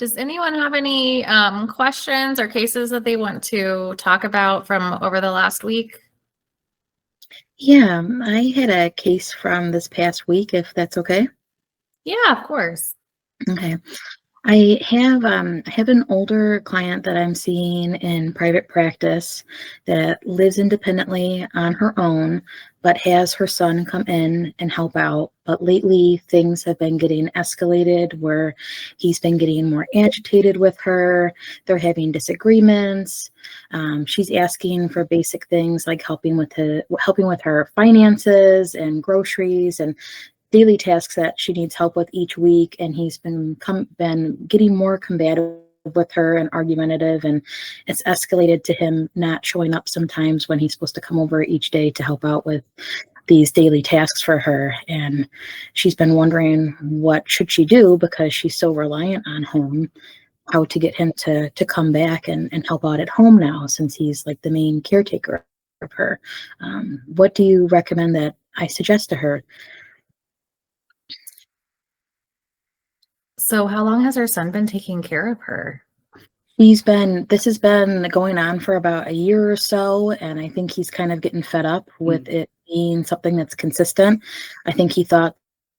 Does anyone have any questions or cases that they want to talk about from over the last week? Yeah, I had a case from this past week, if that's okay. Yeah, of course. Okay. I have an older client that I'm seeing in private practice that lives independently on her own, but has her son come in and help out. But lately, things have been getting escalated where he's been getting more agitated with her. They're having disagreements. She's asking for basic things like helping with her finances and groceries and daily tasks that she needs help with each week, and he's been getting more combative with her and argumentative, and it's escalated to him not showing up sometimes when he's supposed to come over each day to help out with these daily tasks for her. And she's been wondering what should she do because she's so reliant on him, how to get him to come back and help out at home now since he's like the main caretaker of her. What do you recommend that I suggest to her? So how long has her son been taking care of her? This has been going on for about a year or so, and I think he's kind of getting fed up with it being something that's consistent. I think he thought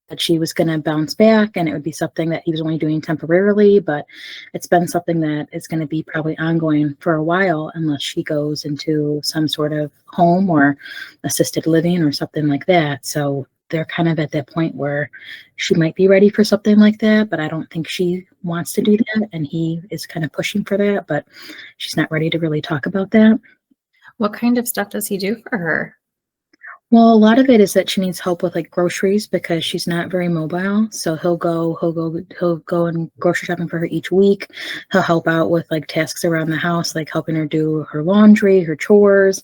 that she was going to bounce back and it would be something that he was only doing temporarily, but it's been something that is going to be probably ongoing for a while unless she goes into some sort of home or assisted living or something like that. So they're kind of at that point where she might be ready for something like that, but I don't think she wants to do that. And he is kind of pushing for that, but she's not ready to really talk about that. What kind of stuff does he do for her? Well, a lot of it is that she needs help with like groceries because she's not very mobile. So he'll go and grocery shopping for her each week. He'll help out with like tasks around the house, like helping her do her laundry, her chores.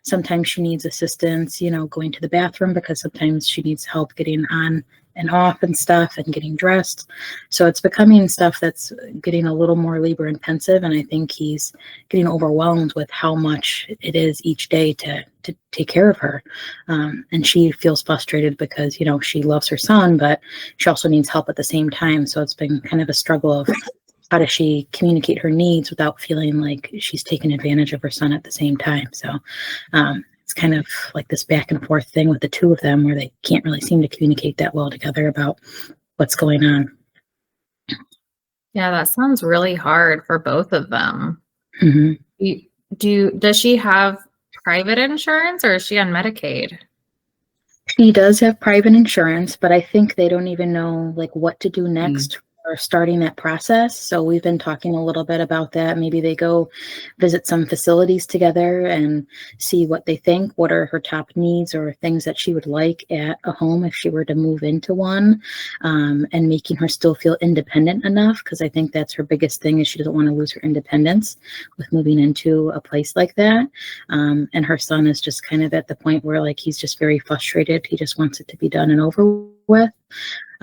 Sometimes she needs assistance, going to the bathroom because sometimes she needs help getting on and off and stuff and getting dressed. So it's becoming stuff that's getting a little more labor intensive. And I think he's getting overwhelmed with how much it is each day to take care of her. And she feels frustrated because, she loves her son, but she also needs help at the same time. So it's been kind of a struggle of how does she communicate her needs without feeling like she's taking advantage of her son at the same time. So it's kind of like this back and forth thing with the two of them where they can't really seem to communicate that well together about what's going on. Yeah, that sounds really hard for both of them. Mm-hmm. Does she have private insurance or is she on Medicaid? She does have private insurance, but I think they don't even know like what to do next for starting that process. So we've been talking a little bit about that. Maybe they go visit some facilities together and see what they think, what are her top needs or things that she would like at a home if she were to move into one, and making her still feel independent enough, because I think that's her biggest thing is she doesn't want to lose her independence with moving into a place like that. And her son is just kind of at the point where like he's just very frustrated. He just wants it to be done and over with.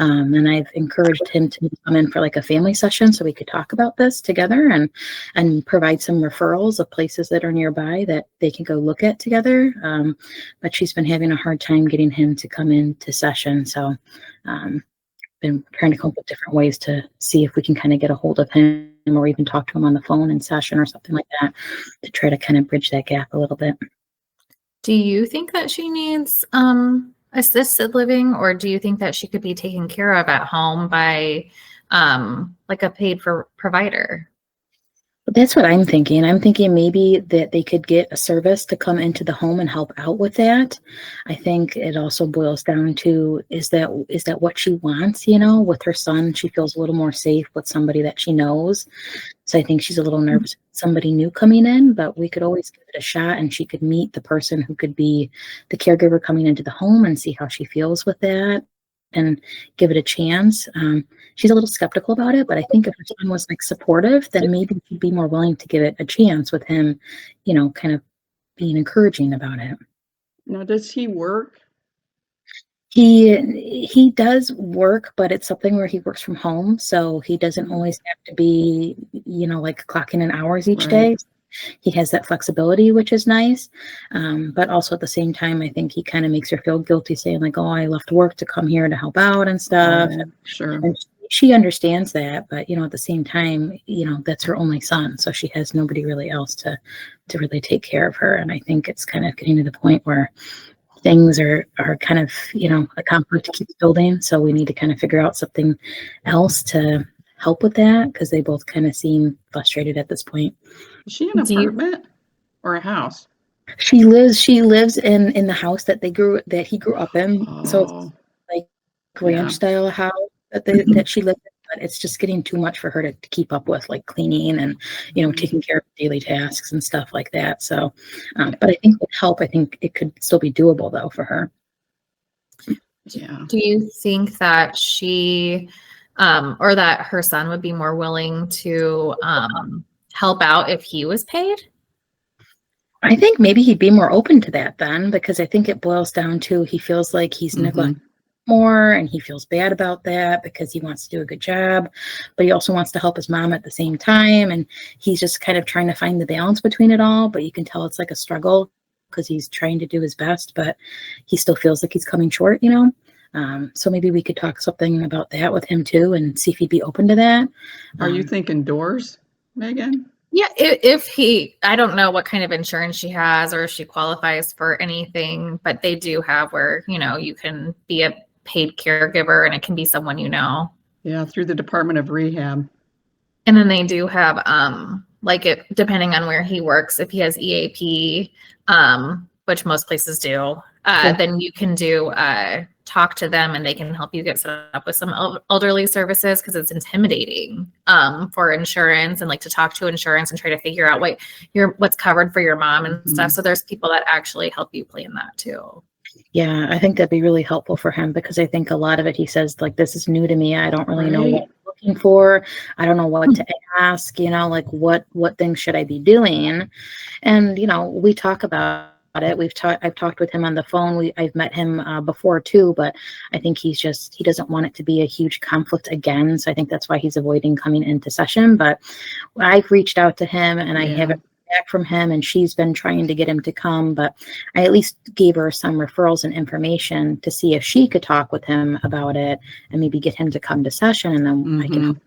And I've encouraged him to come in for like a family session so we could talk about this together and provide some referrals of places that are nearby that they can go look at together. But she's been having a hard time getting him to come into session. So been trying to come up with different ways to see if we can kind of get a hold of him or even talk to him on the phone in session or something like that to try to kind of bridge that gap a little bit. Do you think that she needs assisted living, or do you think that she could be taken care of at home by like a paid for provider? That's what I'm thinking. I'm thinking maybe that they could get a service to come into the home and help out with that. I think it also boils down to is that what she wants, with her son? She feels a little more safe with somebody that she knows. So I think she's a little nervous with somebody new coming in, but we could always give it a shot and she could meet the person who could be the caregiver coming into the home and see how she feels with that and give it a chance. She's a little skeptical about it, but I think if her son was like supportive, then maybe she'd be more willing to give it a chance with him, kind of being encouraging about it. Now, does he work? He does work, but it's something where he works from home, so he doesn't always have to be, like clocking in hours each day. He has that flexibility, which is nice. But also at the same time, I think he kind of makes her feel guilty saying like, oh, I left work to come here to help out and stuff. Sure. And she understands that, but at the same time, that's her only son, so she has nobody really else to really take care of her. And I think it's kind of getting to the point where things are kind of, a conflict keeps building. So we need to kind of figure out something else to help with that, because they both kind of seem frustrated at this point. Is she in an Do you, apartment or a house? She lives in the house that he grew up in. So it's Oh, like yeah. ranch style house that she lives in, but it's just getting too much for her to keep up with, like cleaning and taking care of daily tasks and stuff like that. So, but I think with help, I think it could still be doable though for her. Yeah. do you think that she, or that her son would be more willing to help out if he was paid? I think maybe he'd be more open to that then, because I think it boils down to he feels like he's neglected more, and he feels bad about that because he wants to do a good job, but he also wants to help his mom at the same time. And he's just kind of trying to find the balance between it all, but you can tell it's like a struggle because he's trying to do his best, but he still feels like he's coming short. So maybe we could talk something about that with him too and see if he'd be open to that. Are you thinking doors, Megan? Yeah, if he, I don't know what kind of insurance she has or if she qualifies for anything, but they do have where, you can be a paid caregiver and it can be someone Yeah, through the Department of Rehab. And then they do have, like it, depending on where he works, if he has EAP, which most places do, then you can do, talk to them and they can help you get set up with some elderly services, because it's intimidating for insurance and like to talk to insurance and try to figure out what's covered for your mom and stuff. So there's people that actually help you plan that too. Yeah, I think that'd be really helpful for him, because I think a lot of it, he says, like, this is new to me. I don't really know what I'm looking for. I don't know what to ask, like what things should I be doing? And, we talk about it. I've talked with him on the phone. I've met him before too, but I think he doesn't want it to be a huge conflict again. So I think that's why he's avoiding coming into session. But I've reached out to him and I haven't back from him, and she's been trying to get him to come, but I at least gave her some referrals and information to see if she could talk with him about it and maybe get him to come to session, and then I can help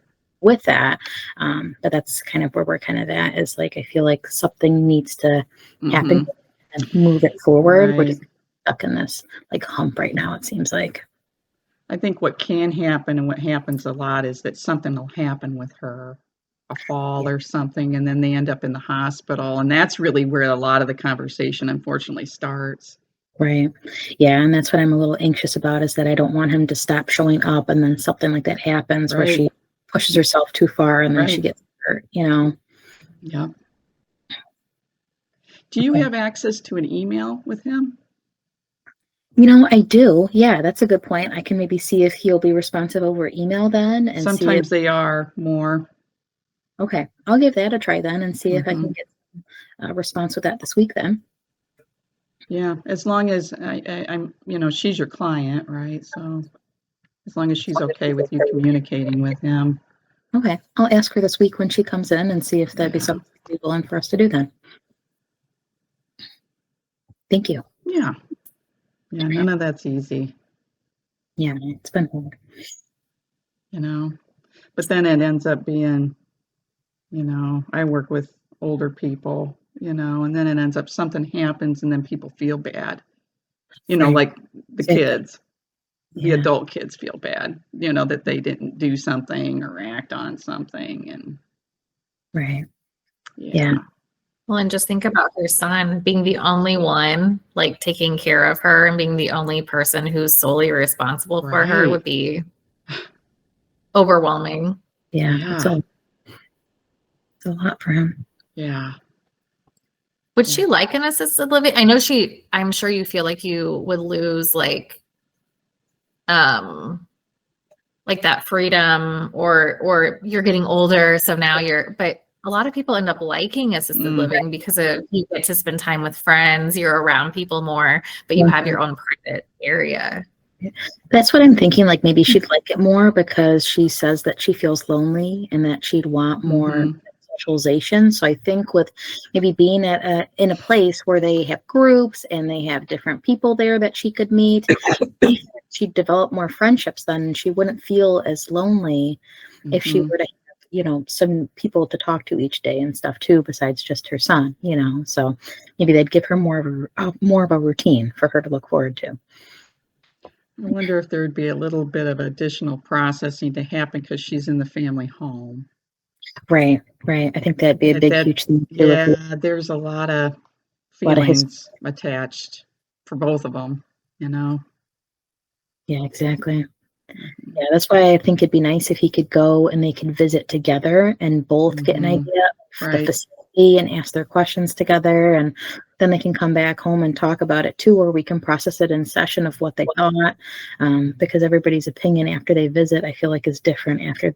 with that. But that's kind of where we're kind of at, is like, I feel like something needs to happen and move it forward. We're just stuck in this like hump right now, it seems like. I think what can happen, and what happens a lot, is that something will happen with her, a fall or something, and then they end up in the hospital. And that's really where a lot of the conversation, unfortunately, starts. Right. Yeah. And that's what I'm a little anxious about, is that I don't want him to stop showing up and then something like that happens where she pushes herself too far and then she gets hurt, Yeah. Do you have access to an email with him? I do. Yeah, that's a good point. I can maybe see if he'll be responsive over email then, and sometimes they are more. Okay, I'll give that a try then and see if I can get a response with that this week then. Yeah, as long as I'm, she's your client, right? So as long as she's okay with you communicating with him. Okay, I'll ask her this week when she comes in and see if that'd be something she'd be willing for us to do then. Thank you. Yeah. Yeah, none of that's easy. Yeah, it's been hard. But then it ends up being, I work with older people, and then it ends up something happens and then people feel bad, like the kids, the adult kids feel bad, that they didn't do something or act on something. And yeah. Well, and just think about her son being the only one like taking care of her, and being the only person who's solely responsible for her would be overwhelming. Yeah. It's a lot for him. Yeah. Would she like an assisted living? I'm sure you feel like you would lose like that freedom, or you're getting older. So now but a lot of people end up liking assisted living because you get to spend time with friends, you're around people more, but you have your own private area. That's what I'm thinking. Like maybe she'd like it more because she says that she feels lonely and that she'd want more socialization. So I think with maybe being in a place where they have groups and they have different people there that she could meet, she'd develop more friendships then, and she wouldn't feel as lonely if she Mhm. were to have, some people to talk to each day and stuff too, besides just her son, so maybe they'd give her more of a routine for her to look forward to. I wonder if there would be a little bit of additional processing to happen because she's in the family home. Right. I think that'd be a big, That huge thing too. Yeah, there's a lot of A lot of his, feelings attached for both of them, you know? yeah, exactly. Mhm. Yeah, that's why I think it'd be nice if he could go and they could visit together and both get an Mhm. idea of the Right. facility and ask their questions together. And then they can come back home and talk about it too, or we can process it in session of what they thought. Because everybody's opinion after they visit, I feel like is different after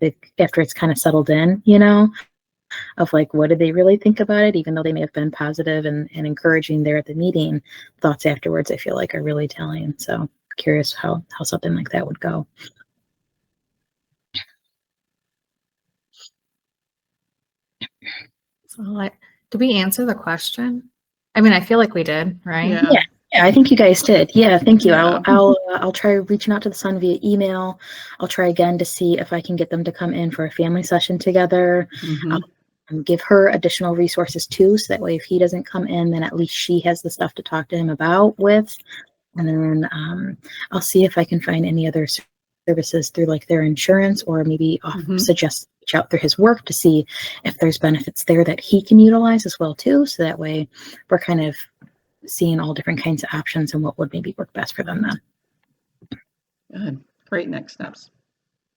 it's kind of settled in, of like, what did they really think about it? Even though they may have been positive and encouraging there at the meeting, thoughts afterwards, I feel like are really telling. So curious how something like that would go. So did we answer the question? I mean, I feel like we did, right? Yeah. Yeah, I think you guys did. Yeah, thank you. Yeah. I'll try reaching out to the son via email. I'll try again to see if I can get them to come in for a family session together. Mhm. Give her additional resources too, so that way if he doesn't come in, then at least she has the stuff to talk to him about with. And then I'll see if I can find any other services through like their insurance, or maybe Mhm. suggest reach out through his work to see if there's benefits there that he can utilize as well too. So that way we're kind of seeing all different kinds of options and what would maybe work best for them then. Good. Great next steps.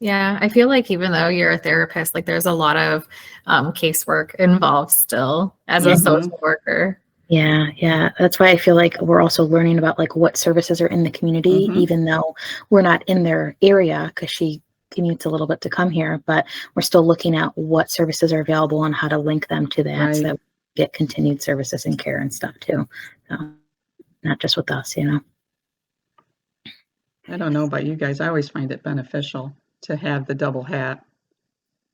Yeah, I feel like even though you're a therapist, like there's a lot of casework involved still as a Mhm. social worker. Yeah. That's why I feel like we're also learning about like what services are in the community, Mhm. even though we're not in their area because she commutes a little bit to come here, but we're still looking at what services are available and how to link them to that so Right. that we get continued services and care and stuff too. So, not just with us. I don't know about you guys. I always find it beneficial to have the double hat,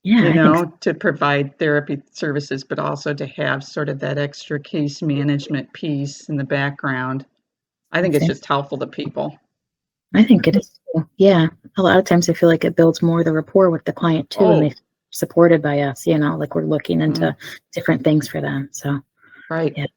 Yeah, I think so. to provide therapy services, but also to have sort of that extra case management piece in the background. I think it's just helpful to people. I think it is too. Yeah. A lot of times I feel like it builds more the rapport with the client too, and they Oh, feel supported by us, like we're looking mhm. into different things for them. So, Right. yeah.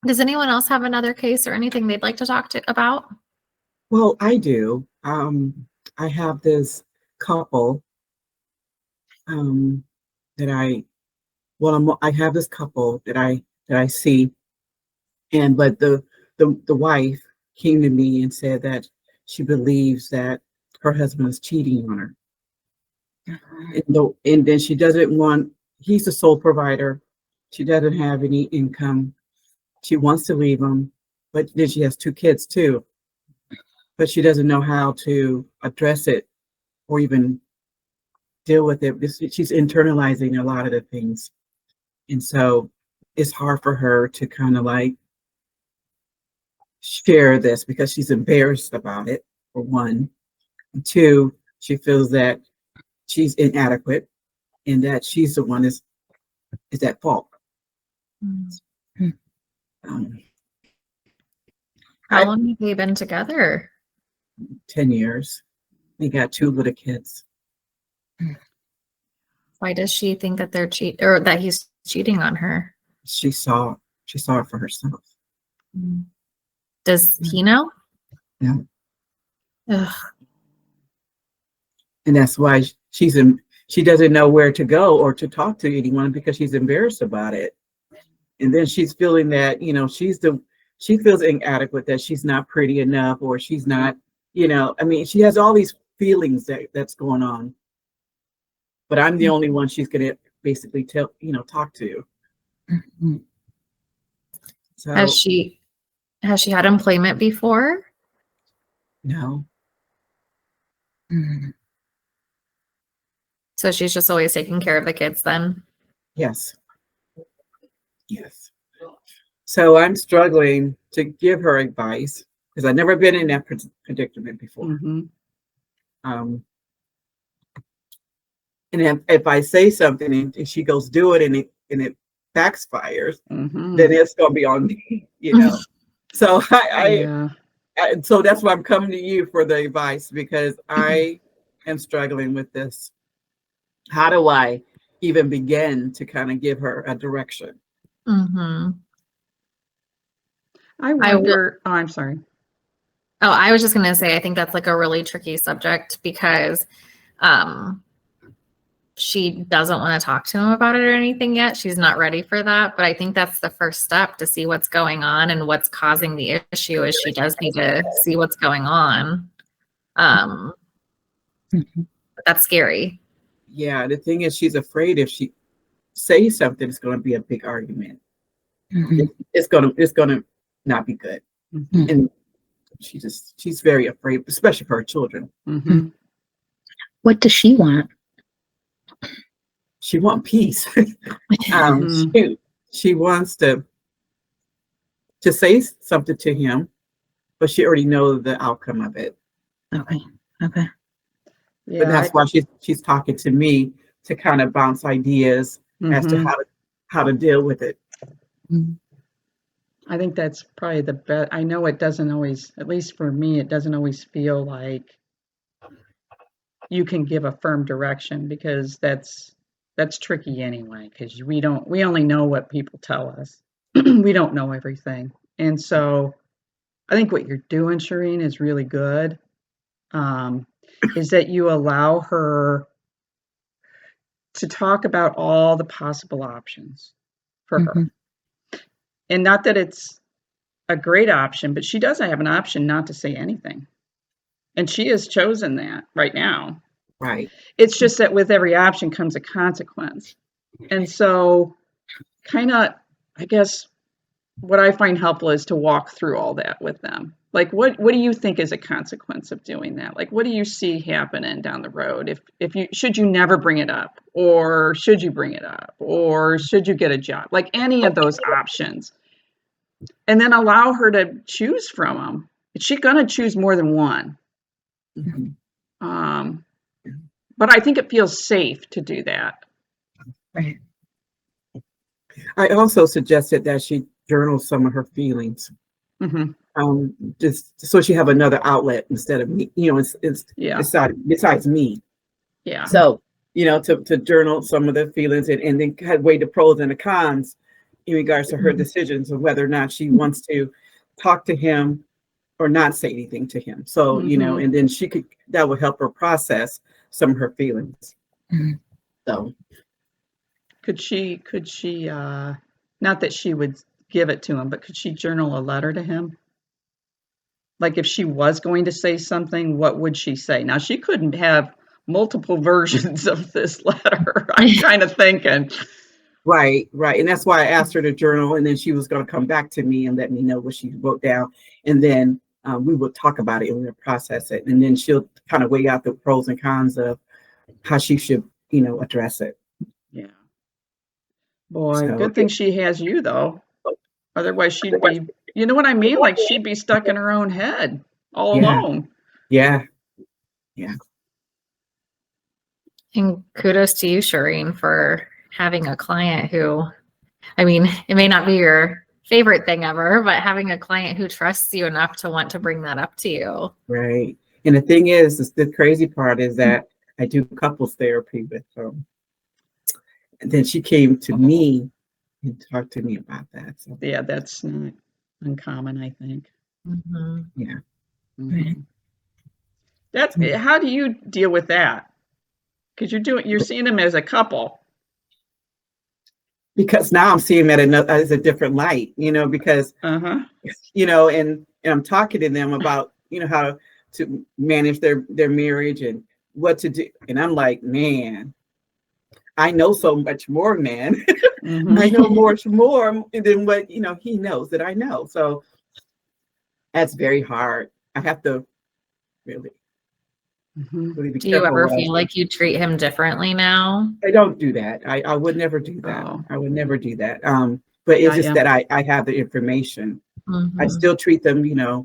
Does anyone else have another case or anything they'd like to talk to about? Well, I do. I have this couple um, that I have this couple that I see, but the wife came to me and said that she believes that her husband is cheating on her, and then she doesn't want. He's the sole provider. She doesn't have any income. She wants to leave him, but then she has two kids too. But she doesn't know how to address it or even deal with it. She's internalizing a lot of the things. And so it's hard for her to kind of like share this because she's embarrassed about it, for one. And two, she feels that she's inadequate and that she's the one is at fault. Hmm. Um, How I long have they been together? 10 years. They got two little kids. Why does she think that they're or that he's cheating on her? She saw it for herself. Does he know? Yeah. Ugh. And that's why she doesn't know where to go or to talk to anyone because she's embarrassed about it. And then she's feeling that, she feels inadequate, that she's not pretty enough, or she's not, she has all these feelings that's going on. But I'm the only one she's gonna basically talk to. Mhm. So Has she Has she had employment before? No. Mhm. So she's just always taking care of the kids then? Yes. Yes. So I'm struggling to give her advice because I've never been in that predicament before. Mhm. And if I say something and she goes do it and it backfires, Mhm. then it's gonna be on me, you know. So Yeah. so that's why I'm coming to you for the advice because I am struggling with this. How do I even begin to kind of give her a direction? Mm-hmm. I I will. wonder. Oh, I'm sorry. Oh, I was just going to say, I think that's like a really tricky subject because she doesn't want to talk to him about it or anything yet. She's not ready for that. But I think that's the first step to see what's going on and what's causing the issue is she does need to see what's going on. Mhm. But that's scary. Yeah, the thing is, she's afraid if she says something, it's going to be a big argument. Mhm. It's gonna not be good, Mhm. and she's very afraid, especially for her children. Mhm. What does she want? She wants peace. Mhm. She wants to say something to him, but she already knows the outcome of it. Okay. Okay. But Yeah. that's why she's talking to me to kind of bounce ideas as to Mhm. how to deal with it. Mhm. I think that's probably the best. I know it doesn't always, at least for me, it doesn't always feel like you can give a firm direction because that's tricky anyway because we only know what people tell us. We don't know everything. And so I think what you're doing, Shireen, is really good. Is that you allow her to talk about all the possible options for her. Mhm. And not that it's a great option, but she doesn't have an option not to say anything. And she has chosen that right now. Right. It's just that with every option comes a consequence. And so, kind of, I guess, what I find helpful is to walk through all that with them. Like, what do you think is a consequence of doing that? Like, what do you see happening down the road? If you should you never bring it up, or should you bring it up, or should you get a job? Like any of those options, and then allow her to choose from them. Is she gonna choose more than one? Mhm. Um, but I think it feels safe to do that. Right. I also suggested that she journal some of her feelings, Hmm. just so she have another outlet instead of me. You know, it's Yeah, besides me. yeah. So to journal some of the feelings and then kind of weigh the pros and the cons in regards to her Mhm. decisions of whether or not she wants to talk to him or not say anything to him. So Hmm. and then that would help her process some of her feelings. Mhm. So Could she, not that she would give it to him, but could she journal a letter to him? Like if she was going to say something, what would she say? Now she couldn't have multiple versions of this letter. I'm kind of thinking. right, and that's why I asked her to journal, and then she was going to come back to me and let me know what she wrote down, and then we will talk about it and we'll process it, and then she'll kind of weigh out the pros and cons of how she should address it. Yeah. Boy, So good thing she has you though. Otherwise she'd be, you know what I mean? Like she'd be stuck in her own head all yeah, alone. yeah. And kudos to you, Shireen, for having a client who, I mean, it may not be your favorite thing ever, but having a client who trusts you enough to want to bring that up to you. Right. And the thing is the crazy part is that I do couples therapy with them. And then she came to me and talked to me about that. So Yeah, that's not uncommon, I think. Mhm. yeah. Mhm. That's how do you deal with that? Because you're seeing them as a couple. Because now I'm seeing that as a different light, because Uh-huh. and I'm talking to them about, how to manage their marriage and what to do. And I'm like, man, I know so much more, man. Mm-hmm. I know much more than what he knows that I know. So That's very hard. I have to really, Mhm. really be Do you careful ever what I feel say. like you treat him differently now? I don't do that. I would never do that. Oh. I would never do that. But it's Got just ya. that I have the information. I Mhm. still treat them, I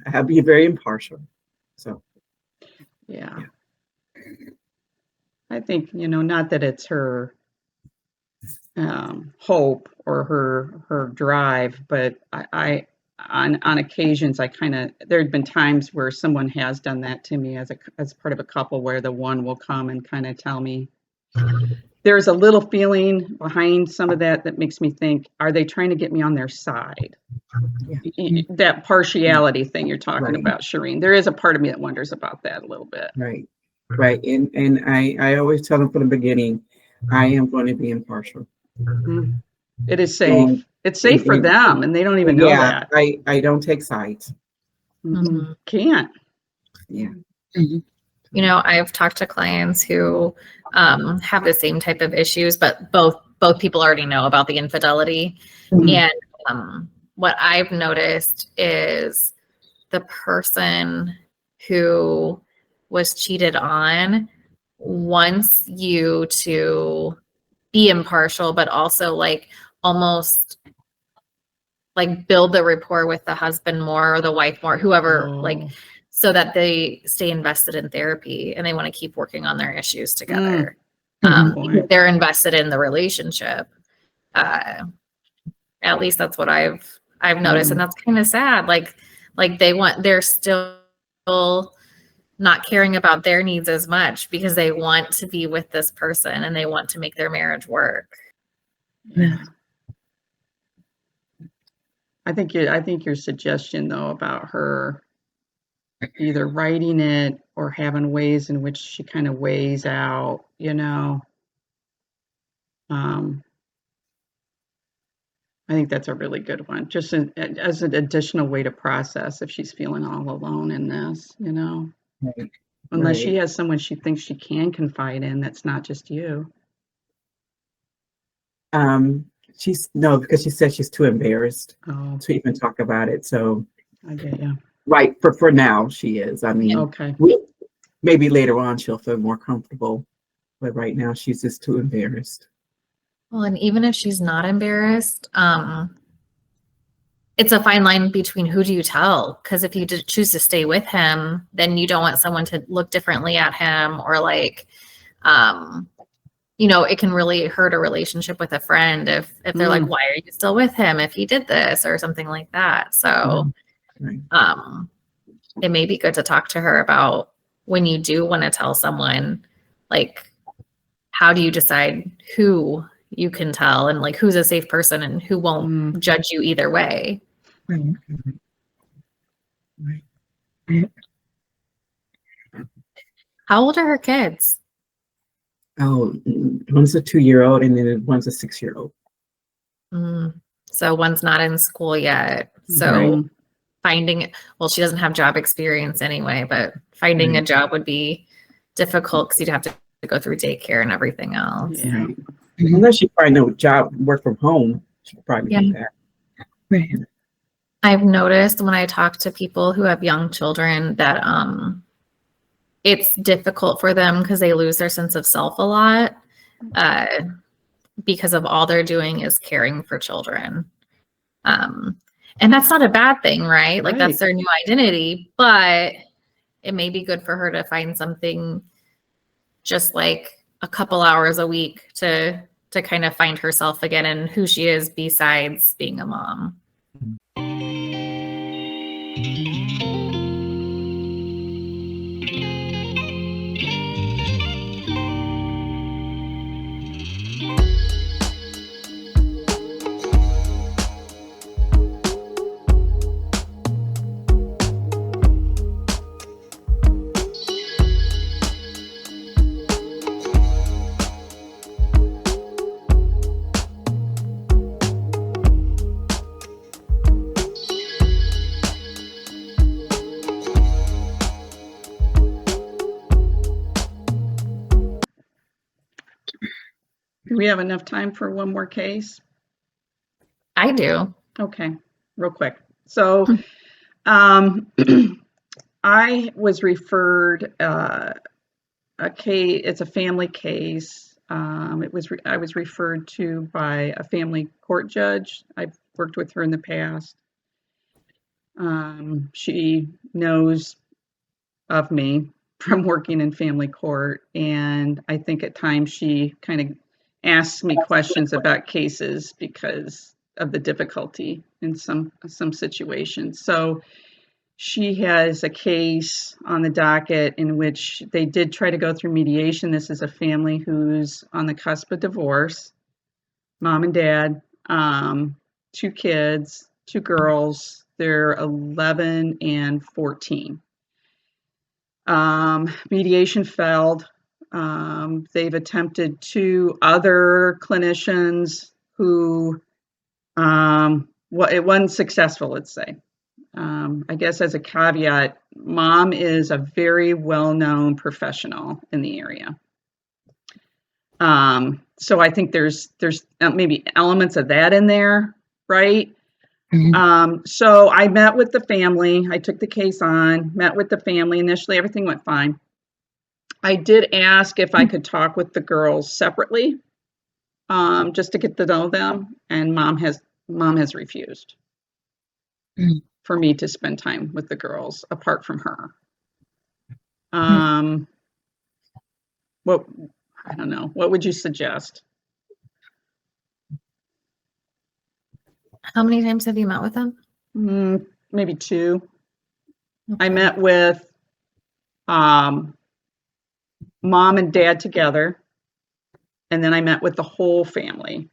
have to be very impartial. So Yeah. Yeah. I think, not that it's her hope or her drive, but I on occasions I kind of there had been times where someone has done that to me as part of a couple where the one will come and kind of tell me there's a little feeling behind some of that makes me think, are they trying to get me on their side? Yeah. That partiality thing you're talking Right. about, Shireen. There is a part of me that wonders about that a little bit. Right. Right. And I always tell them from the beginning, I am going to be impartial. Mhm. It is safe. And, It's safe for and them, and they don't even know yeah, that. I don't take sides. Mhm. Can't. Yeah. You know, I've talked to clients who have the same type of issues, but both people already know about the infidelity. Mhm. And what I've noticed is the person who was cheated on wants you to be impartial, but also like almost like build the rapport with the husband more or the wife more, whoever, like, Oh. so that they stay invested in therapy and they want to keep working on their issues together. Mhm. Boy. They're invested in the relationship. At least that's what I've noticed, and that's kind of sad. Like they're still not caring about their needs as much because they want to be with this person and they want to make their marriage work. Yeah. I think your suggestion though about her either writing it or having ways in which she kind of weighs out, I think that's a really good one. Just as an additional way to process if she's feeling all alone in this, Right. unless she Right. has someone she thinks she can confide in that's not just you. She's no, because she said she's too embarrassed Oh, to even talk about it. So I get you. right, for now she is. I mean, Okay. maybe later on she'll feel more comfortable, but right now she's just too embarrassed. Well, and even if she's not embarrassed, it's a fine line between who do you tell? Because if you choose to stay with him, then you don't want someone to look differently at him or like, it can really hurt a relationship with a friend if they're like, why are you still with him if he did this or something like that. So, Right. it may be good to talk to her about when you do want to tell someone, like, how do you decide who you can tell and like who's a safe person and who won't judge you either way. Right. Right. How old are her kids? Oh, one's a 2-year-old and then one's a 6-year-old. So one's not in school yet. So Right. she doesn't have job experience anyway, but finding a job would be difficult because you'd have to go through daycare and everything else. Yeah. Right. Unless she find a job, work from home, she could probably do that. Right. I've noticed when I talk to people who have young children that it's difficult for them because they lose their sense of self a lot because of all they're doing is caring for children. And that's not a bad thing, right? Like that's their new identity, but it may be good for her to find something just like a couple hours a week to kind of find herself again and who she is besides being a mom. Do we have enough time for one more case? I do. Okay, real quick. So I was referred a case. It's a family case. I was referred to by a family court judge. I've worked with her in the past. She knows of me from working in family court, and I think at times she kind of asks me questions about cases because of the difficulty in some situations. So she has a case on the docket in which they did try to go through mediation. This is a family who's on the cusp of divorce, mom and dad, 2 kids, 2 girls. They're 11 and 14. Mediation failed. They've attempted 2 other clinicians who, it wasn't successful, let's say. I guess as a caveat, mom is a very well-known professional in the area. So I think there's maybe elements of that in there, right? So I met with the family. I took the case on, met with the family. Initially, everything went fine. I did ask if I could talk with the girls separately, just to get to know them, and mom has refused for me to spend time with the girls apart from her. What I don't know. What would you suggest? How many times have you met with them? Maybe 2. Okay. I met with mom and dad together, and then I met with the whole family.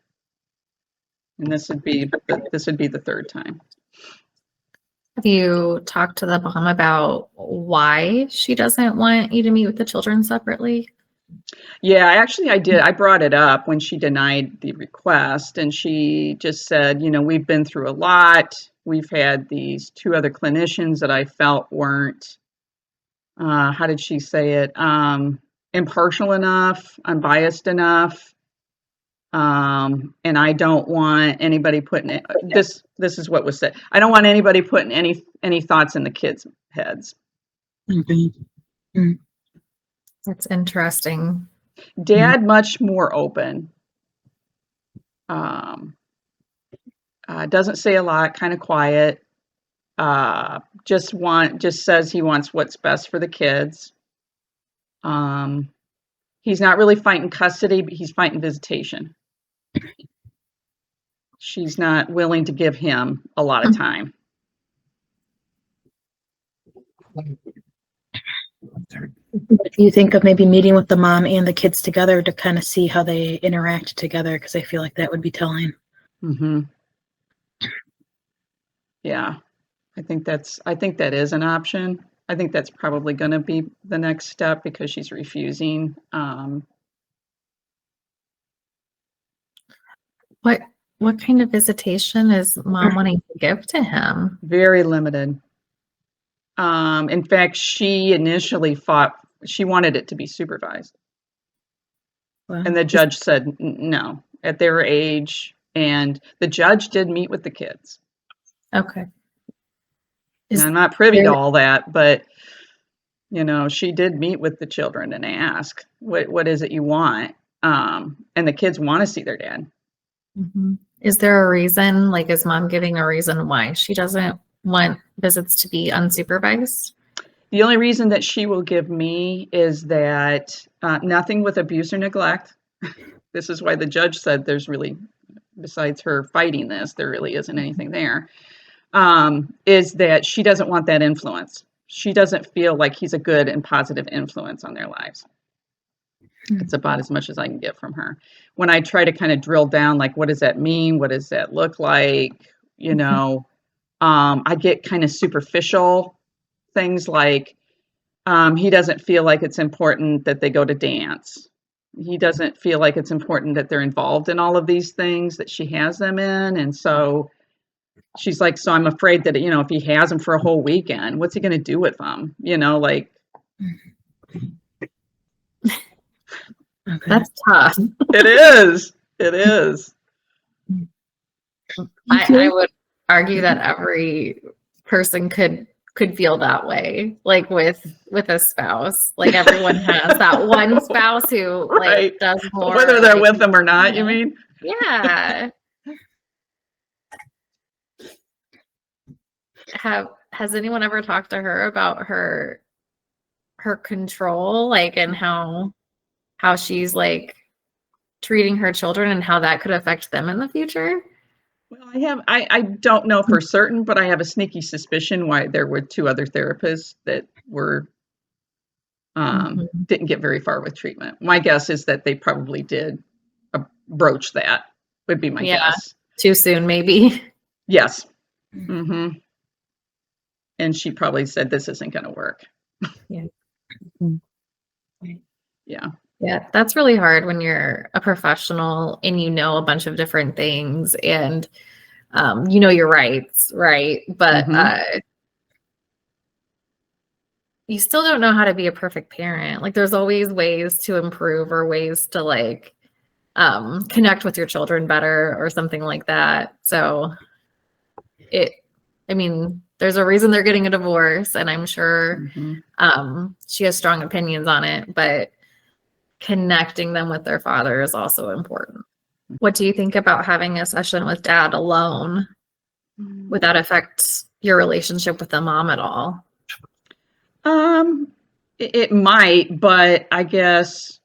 And this would be the 3rd time. Have you talked to the mom about why she doesn't want you to meet with the children separately? Yeah, actually I did. I brought it up when she denied the request, and she just said, we've been through a lot. We've had these 2 other clinicians that I felt weren't, how did she say it? Impartial enough, unbiased enough. And I don't want anybody putting it, this is what was said. I don't want anybody putting any thoughts in the kids' heads. That's interesting. Dad, much more open. Doesn't say a lot, kind of quiet. Just says he wants what's best for the kids. He's not really fighting custody, but he's fighting visitation. She's not willing to give him a lot of time. What do you think of maybe meeting with the mom and the kids together to kind of see how they interact together? Because I feel like that would be telling. Yeah, I think that is an option. I think that's probably going to be the next step because she's refusing. What kind of visitation is mom wanting to give to him? Very limited. In fact, she initially thought she wanted it to be supervised. Well, And the judge said no at their age. And the judge did meet with the kids. Okay. And I'm not privy to all that, but she did meet with the children and ask, what is it you want? And the kids want to see their dad. Is there a reason, like, is mom giving a reason why she doesn't want visits to be unsupervised? The only reason that she will give me is that nothing with abuse or neglect. This is why the judge said there's really, besides her fighting this, there really isn't anything there. Is that she doesn't want that influence. She doesn't feel like he's a good and positive influence on their lives. It's about as much as I can get from her. When I try to kind of drill down, like, what does that mean? What does that look like? I get kind of superficial things like he doesn't feel like it's important that they go to dance. He doesn't feel like it's important that they're involved in all of these things that she has them in. And so she's like, so I'm afraid that, if he has them for a whole weekend, what's he going to do with them? Okay. That's tough. It is. I argue that every person could feel that way, like with a spouse. Like everyone has that one spouse who Right. like does more, Whether they're like, with them or not, you mean? yeah. Has anyone ever talked to her about her control, like, and how she's like treating her children and how that could affect them in the future? Well, I don't know for certain, but I have a sneaky suspicion why there were 2 other therapists that were didn't get very far with treatment. My guess is that they probably did broach that, would be my guess. Too soon, maybe. Yes. Mm-hmm. And she probably said, this isn't going to work. Yeah. Yeah. Yeah, that's really hard when you're a professional and you know a bunch of different things and you know your rights, right? But you still don't know how to be a perfect parent. Like there's always ways to improve or ways to like connect with your children better or something like that. So I mean, there's a reason they're getting a divorce, and I'm sure she has strong opinions on it, but connecting them with their father is also important. What do you think about having a session with dad alone? Would that affect your relationship with the mom at all? It might, but I guess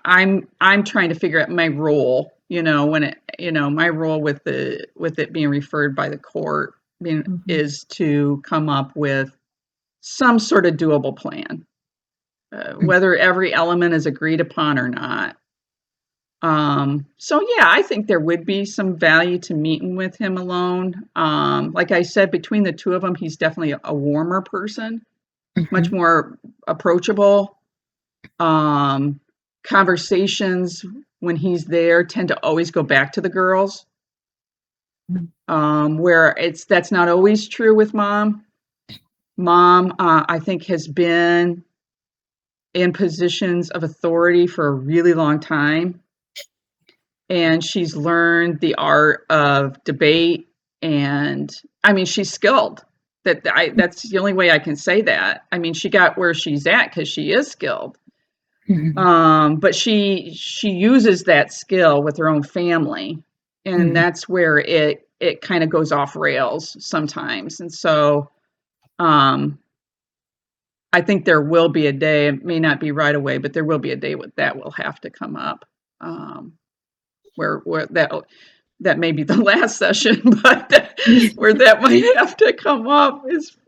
I'm trying to figure out my role, when my role with it being referred by the court is to come up with some sort of doable plan, whether every element is agreed upon or not. So yeah, I think there would be some value to meeting with him alone. Like I said, between the 2 of them, he's definitely a warmer person, much more approachable. Conversations when he's there tend to always go back to the girls. Where that's not always true with mom. Mom, I think, has been in positions of authority for a really long time. And she's learned the art of debate. And I mean, she's skilled. That's the only way I can say that. I mean, she got where she's at because she is skilled. But she uses that skill with her own family. And that's where it kind of goes off rails sometimes. And so I think there will be a day, it may not be right away, but there will be a day that will have to come up, where that may be the last session, but where that might have to come up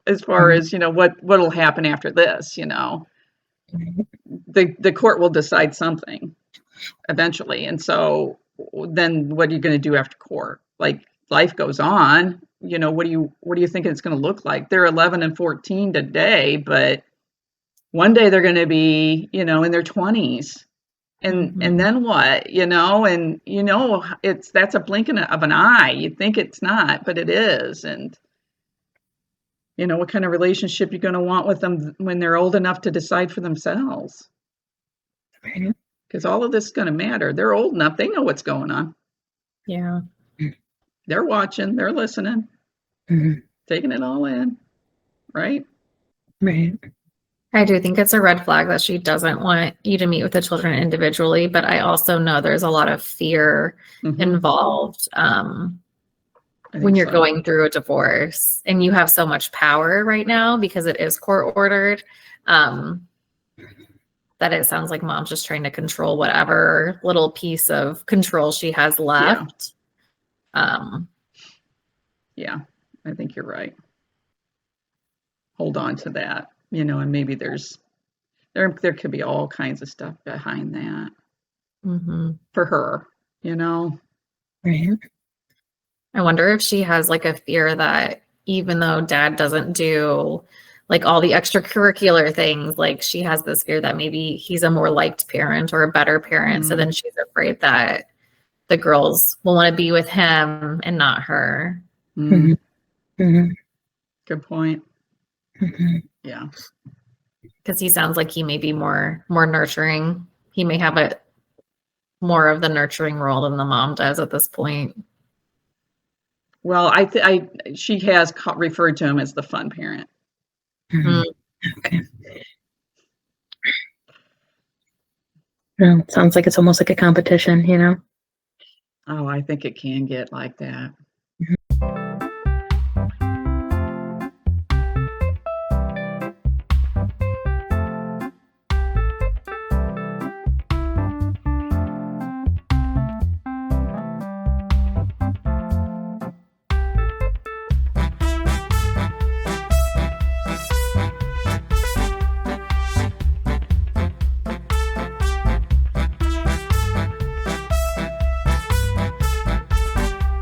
as far as, what'll happen after this, the court will decide something eventually. And so then what are you going to do after court? Like, life goes on, what do you think it's going to look like? They're 11 and 14 today, but one day they're going to be, in their 20s. And then what, and that's a blink of an eye. You'd think it's not, but it is. And what kind of relationship you're going to want with them when they're old enough to decide for themselves. Because all of this is going to matter. They're old enough. They know what's going on. Yeah. They're watching. They're listening. Taking it all in. Right? Right. I do think it's a red flag that she doesn't want you to meet with the children individually, but I also know there's a lot of fear involved when you're going through a divorce, and you have so much power right now because it is court ordered, that it sounds like mom's just trying to control whatever little piece of control she has left. Yeah, I think you're right. Hold on to that. And maybe there could be all kinds of stuff behind that for her, Right. I wonder if she has like a fear that even though dad doesn't do like all the extracurricular things, like she has this fear that maybe he's a more liked parent or a better parent. So then she's afraid that the girls will want to be with him and not her. Good point. Yeah. Because he sounds like he may be more nurturing. He may have more of the nurturing role than the mom does at this point. Well, she has referred to him as the fun parent. Mhm. Okay. Well, sounds like it's almost like a competition, you know? Oh, I think it can get like that.